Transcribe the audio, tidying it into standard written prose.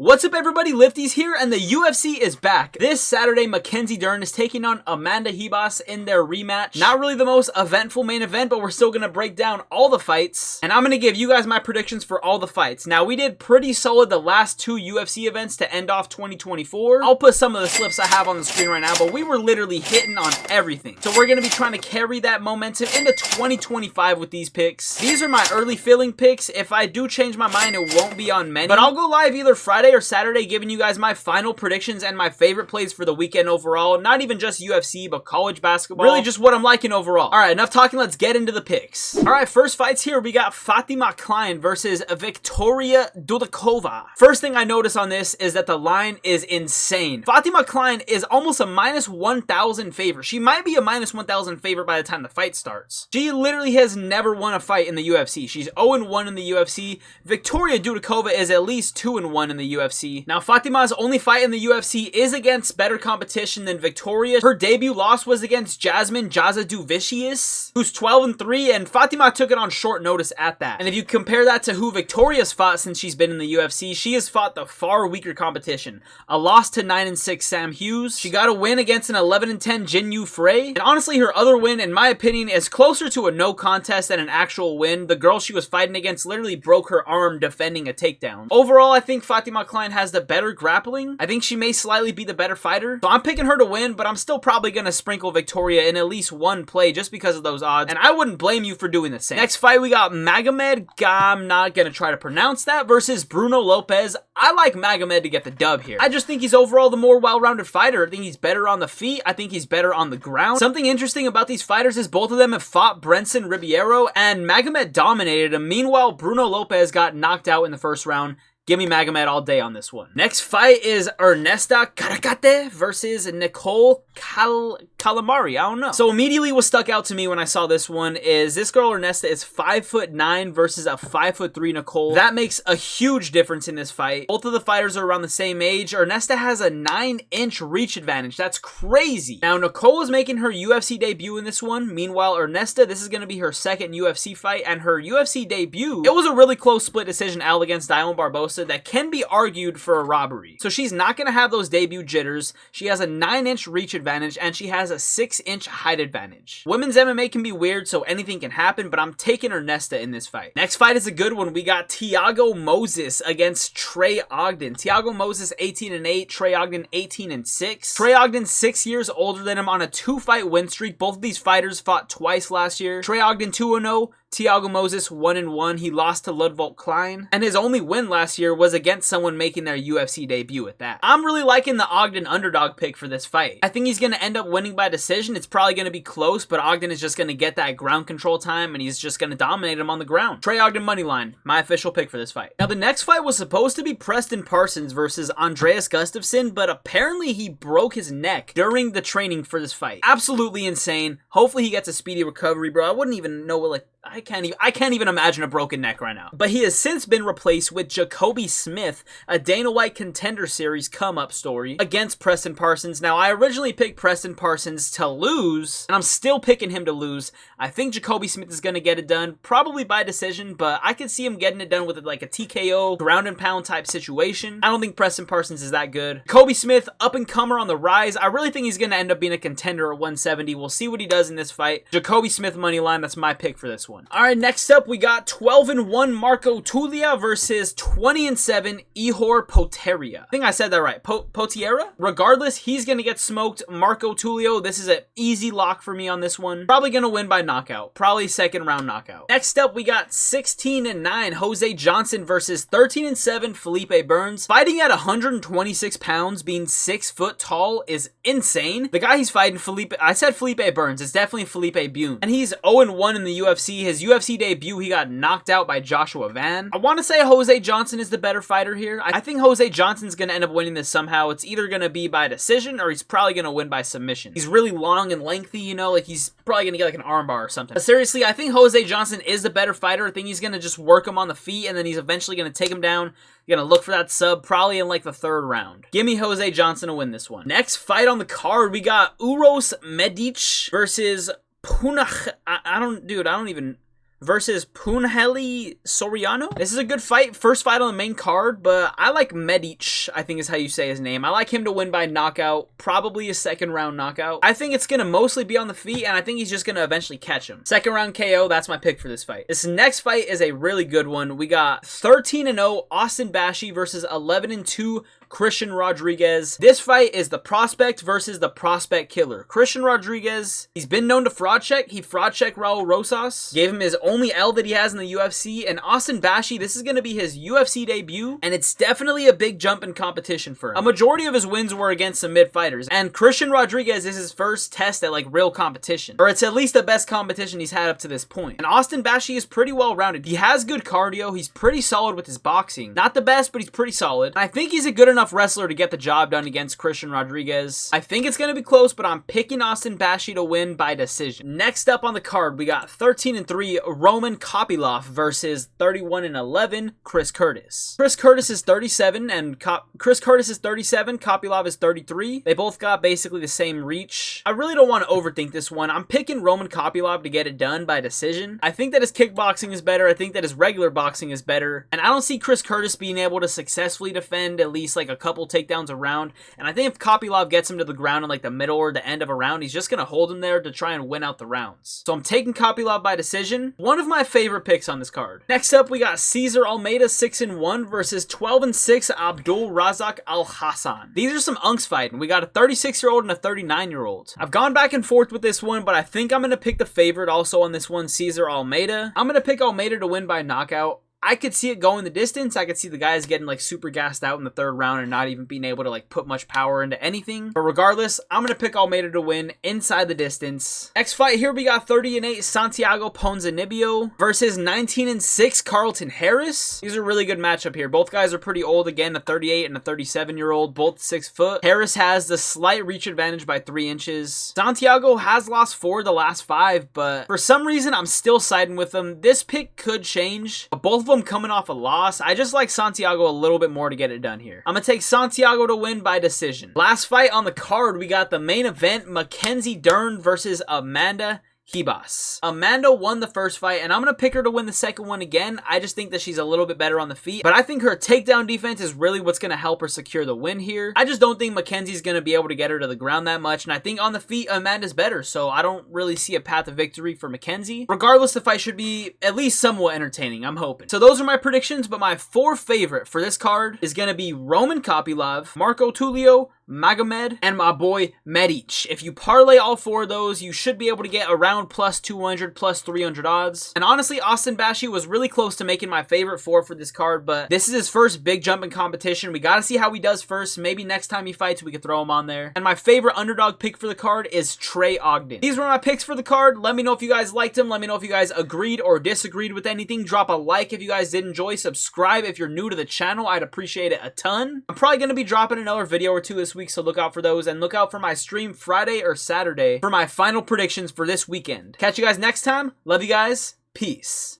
What's up everybody, Lyfties here, and the UFC is back. This Saturday, Mackenzie Dern is taking on Amanda Ribas in their rematch. Not really the most eventful main event, but we're still going to break down all the fights, and I'm going to give you guys my predictions for all the fights. Now, we did pretty solid the last two UFC events to end off 2024. I'll put some of the slips I have on the screen right now, but we were literally hitting on everything. So we're going to be trying to carry that momentum into 2025 with these picks. These are my early filling picks. If I do change my mind, it won't be on many, but I'll go live either Friday or Saturday giving you guys my final predictions and my favorite plays for the weekend overall. Not even just UFC, but college basketball. Really just what I'm liking overall. Alright, enough talking, let's get into the picks. Alright, first fights here, we got Fatima Klein versus Victoria Dudakova. First thing I notice on this is that the line is insane. Fatima Klein is almost a minus 1,000 favorite. She might be a minus 1,000 favorite by the time the fight starts. She literally has never won a fight in the UFC. She's 0-1 in the UFC. Victoria Dudakova is at least 2-1 in the UFC. Now, Fatima's only fight in the UFC is against better competition than Victoria. Her debut loss was against Jasmine Jasudavicius, who's 12-3, and Fatima took it on short notice at that. And if you compare that to who Victoria's fought since she's been in the UFC, she has fought the far weaker competition. A loss to 9-6 Sam Hughes. She got a win against an 11-10 Jin Frey. And honestly, her other win, in my opinion, is closer to a no contest than an actual win. The girl she was fighting against literally broke her arm defending a takedown. Overall, I think Fatima Klein has the better grappling. I think she may slightly be the better fighter. So I'm picking her to win, but I'm still probably going to sprinkle Victoria in at least one play just because of those odds. And I wouldn't blame you for doing the same. Next fight, we got Magomed, I'm not going to try to pronounce that, versus Bruno Lopez. I like Magomed to get the dub here. I just think he's overall the more well-rounded fighter. I think he's better on the feet. I think he's better on the ground. Something interesting about these fighters is both of them have fought Brenson Ribeiro, and Magomed dominated him. Meanwhile, Bruno Lopez got knocked out in the first round. Give me Magomed all day on this one. Next fight is Ernesta Caracate versus Nicole Calamari. I don't know. So immediately what stuck out to me when I saw this one is this girl Ernesta is 5'9" versus a 5'3" Nicole. That makes a huge difference in this fight. Both of the fighters are around the same age. Ernesta has a 9-inch reach advantage. That's crazy. Now Nicole is making her UFC debut in this one. Meanwhile, Ernesta, this is going to be her second UFC fight, and her UFC debut, it was a really close split decision out against Dione Barbosa that can be argued for a robbery. So she's not going to have those debut jitters. She has a 9-inch reach advantage, and she has a 6-inch height advantage. Women's MMA can be weird, so anything can happen, but I'm taking Ernesta in this fight. Next fight is a good one. We got Thiago Moses against Trey Ogden. Thiago Moses 18-8, Trey Ogden 18-6. Trey Ogden 6 years older than him on a 2-fight win streak. Both of these fighters fought twice last year. Trey Ogden 2-0. Thiago Moses 1-1. He lost to Ludwig Klein, and his only win last year was against someone making their UFC debut at that. I'm really liking the Ogden underdog pick for this fight. I think he's going to end up winning by decision. It's probably going to be close, but Ogden is just going to get that ground control time, and he's just going to dominate him on the ground. Trey Ogden moneyline, my official pick for this fight. Now, the next fight was supposed to be Preston Parsons versus Andreas Gustafsson, but apparently he broke his neck during the training for this fight. Absolutely insane. Hopefully he gets a speedy recovery, bro. I wouldn't even know what, I can't even imagine a broken neck right now. But he has since been replaced with Jacoby Smith, a Dana White Contender Series come-up story against Preston Parsons. Now, I originally picked Preston Parsons to lose, and I'm still picking him to lose. I think Jacoby Smith is going to get it done, probably by decision, but I could see him getting it done with like a TKO, ground and pound type situation. I don't think Preston Parsons is that good. Jacoby Smith, up-and-comer on the rise. I really think he's going to end up being a contender at 170. We'll see what he does in this fight. Jacoby Smith moneyline, that's my pick for this one. Alright, next up we got 12-1 Marco Tullia versus 20-7 Ihor Potieria. I think I said that right. Potieria? Regardless, he's gonna get smoked. Marco Tulio, this is an easy lock for me on this one. Probably gonna win by knockout. Probably second round knockout. Next up we got 16-9 Jose Johnson versus 13-7 Felipe Burns. Fighting at 126 pounds, being 6 foot tall is insane. The guy he's fighting, I said Felipe Burns. It's definitely Felipe Bune. And he's 0-1 in the UFC. His UFC debut, he got knocked out by Joshua Van. I want to say Jose Johnson is the better fighter here. I think Jose Johnson's going to end up winning this somehow. It's either going to be by decision or he's probably going to win by submission. He's really long and lengthy, you know, like he's probably going to get like an armbar or something. But seriously, I think Jose Johnson is the better fighter. I think he's going to just work him on the feet, and then he's eventually going to take him down. You're going to look for that sub probably in like the third round. Give me Jose Johnson to win this one. Next fight on the card, we got Uros Medic versus Punach. I don't even versus Punheli Soriano. This is a good fight. First fight on the main card, but I like Medic, I think is how you say his name. I like him to win by knockout, probably a second round knockout. I think it's going to mostly be on the feet, and I think he's just going to eventually catch him. Second round KO, that's my pick for this fight. This next fight is a really good one. We got 13-0 Austin Bashi versus 11-2 Christian Rodriguez. This fight is the prospect versus the prospect killer. Christian Rodriguez, he's been known to fraud check. He fraud checked Raul Rosas, gave him his only L that he has in the UFC. And Austin Bashi, this is going to be his UFC debut, and it's definitely a big jump in competition for him. A majority of his wins were against some mid fighters, and Christian Rodriguez is his first test at like real competition, or it's at least the best competition he's had up to this point. And Austin Bashi is pretty well rounded. He has good cardio. He's pretty solid with his boxing. Not the best, but he's pretty solid. And I think he's a good enough wrestler to get the job done against Christian Rodriguez. I think it's going to be close, but I'm picking Austin Bashi to win by decision. Next up on the card, we got 13-3 Roman Kopylov versus 31-11 Chris Curtis. Chris Curtis is 37 and Kopylov is 33. They both got basically the same reach. I really don't want to overthink this one. I'm picking Roman Kopylov to get it done by decision. I think that his kickboxing is better. I think that his regular boxing is better. And I don't see Chris Curtis being able to successfully defend at least like a couple takedowns around. And I think if Kopylov gets him to the ground in like the middle or the end of a round, he's just going to hold him there to try and win out the rounds. So I'm taking Kopylov by decision. One of my favorite picks on this card. Next up, we got Cesar Almeida 6-1 versus 12-6 Abdul Razak Al Hassan. These are some unks fighting. We got a 36-year-old and a 39-year-old. I've gone back and forth with this one, but I think I'm going to pick the favorite also on this one, Cesar Almeida. I'm going to pick Almeida to win by knockout. I could see it going the distance. I could see the guys getting like super gassed out in the third round and not even being able to like put much power into anything. But regardless, I'm going to pick Almeida to win inside the distance. Next fight here, we got 30-8 Santiago Ponzinibbio versus 19-6 Carlton Harris. These are a really good matchup here. Both guys are pretty old. Again, a 38 and a 37-year-old, both 6 foot. Harris has the slight reach advantage by 3 inches. Santiago has lost 4 of the last 5, but for some reason, I'm still siding with him. This pick could change, but both of them coming off a loss. I just like Santiago a little bit more to get it done here. I'm going to take Santiago to win by decision. Last fight on the card, we got the main event, Mackenzie Dern versus Amanda Ribas. Amanda won the first fight, and I'm going to pick her to win the second one again. I just think that she's a little bit better on the feet, but I think her takedown defense is really what's going to help her secure the win here. I just don't think Mackenzie's going to be able to get her to the ground that much, and I think on the feet, Amanda's better, so I don't really see a path of victory for Mackenzie. Regardless, the fight should be at least somewhat entertaining, I'm hoping. So those are my predictions, but my 4 favorite for this card is going to be Roman Kopylov, Marco Tulio, Magomed, and my boy Medic. If you parlay all 4 of those, you should be able to get around plus 200, plus 300 odds. And honestly, Austin Bashi was really close to making my favorite 4 for this card, but this is his first big jump in competition. We gotta see how he does first. Maybe next time he fights, we could throw him on there. And my favorite underdog pick for the card is Trey Ogden. These were my picks for the card. Let me know if you guys liked them. Let me know if you guys agreed or disagreed with anything. Drop a like if you guys did enjoy. Subscribe if you're new to the channel. I'd appreciate it a ton. I'm probably gonna be dropping another video or 2 this week, so look out for those, and look out for my stream Friday or Saturday for my final predictions for this weekend. Catch you guys next time. Love you guys. Peace.